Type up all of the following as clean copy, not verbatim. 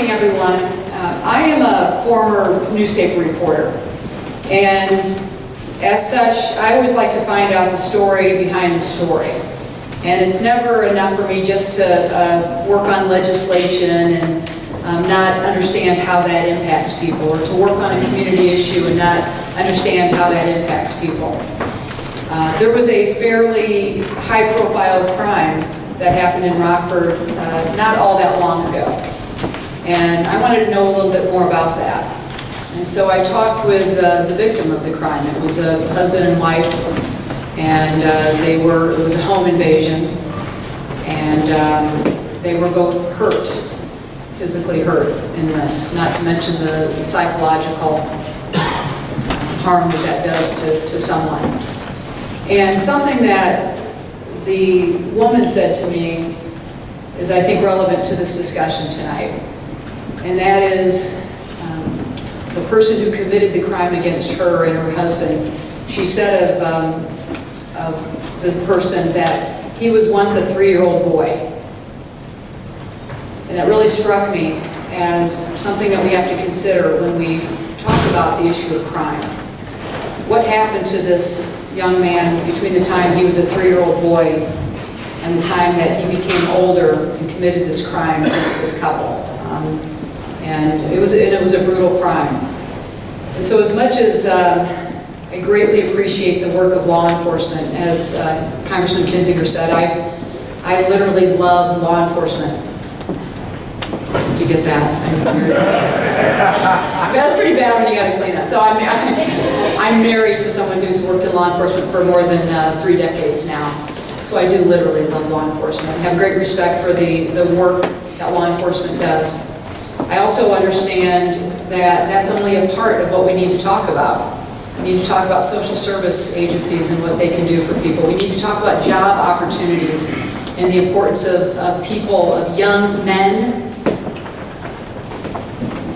evening, everyone. I am a former newspaper reporter, and as such, I always like to find out the story behind the story. And it's never enough for me just to work on legislation and not understand how that impacts people, or to work on a community issue and not understand how that impacts people. There was a fairly high-profile crime that happened in Rockford not all that long ago. And I wanted to know a little bit more about that. And so I talked with the victim of the crime. It was a husband and wife, and it was a home invasion, and they were both hurt, physically hurt in this, not to mention the psychological harm that does to someone. And something that the woman said to me is, I think, relevant to this discussion tonight, and that is the person who committed the crime against her and her husband. She said of the person that he was once a 3-year-old boy. And that really struck me as something that we have to consider when we talk about the issue of crime. What happened to this young man between the time he was a 3-year-old boy and the time that he became older and committed this crime against this couple? And it was a brutal crime. And so as much as I greatly appreciate the work of law enforcement, as Congressman Kinzinger said, I literally love law enforcement. If you get that. That's pretty bad when you got to explain that. So I'm married to someone who's worked in law enforcement for more than 3 decades now. So I do literally love law enforcement. I have great respect for the work that law enforcement does. I also understand that that's only a part of what we need to talk about. We need to talk about social service agencies and what they can do for people. We need to talk about job opportunities and the importance of people, of young men,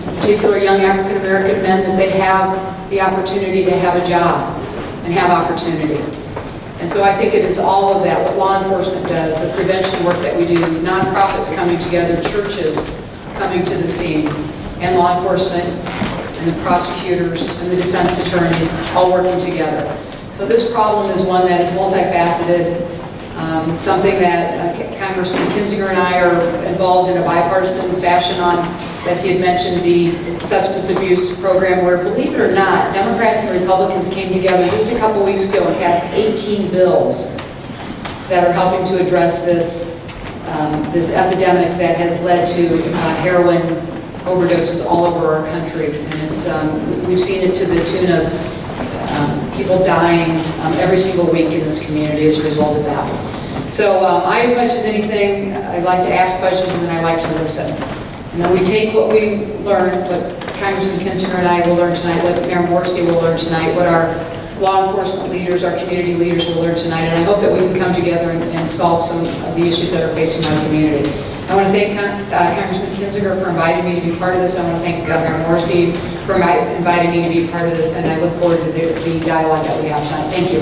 in particular young African American men, that they have the opportunity to have a job and have opportunity. And so I think it is all of that, what law enforcement does, the prevention work that we do, nonprofits coming together, churches coming to the scene, and law enforcement and the prosecutors and the defense attorneys all working together. So this problem is one that is multifaceted, something that Congressman Kinzinger and I are involved in a bipartisan fashion on, as he had mentioned, the substance abuse program, where, believe it or not, Democrats and Republicans came together just a couple weeks ago and passed 18 bills that are helping to address this epidemic that has led to heroin overdoses all over our country. And we've seen it to the tune of people dying every single week in this community as a result of that. So I, as much as anything, I like to ask questions, and then I like to listen. And then we take what we learn, what Congressman Kinzinger and I will learn tonight, what Mayor Morrissey will learn tonight, what our law enforcement leaders, our community leaders will learn tonight, and I hope that we can come together and solve some of the issues that are facing our community. I want to thank Congressman Kinzinger for inviting me to be part of this. I want to thank Mayor Morrissey for inviting me to be part of this, and I look forward to the dialogue that we have tonight. Thank you.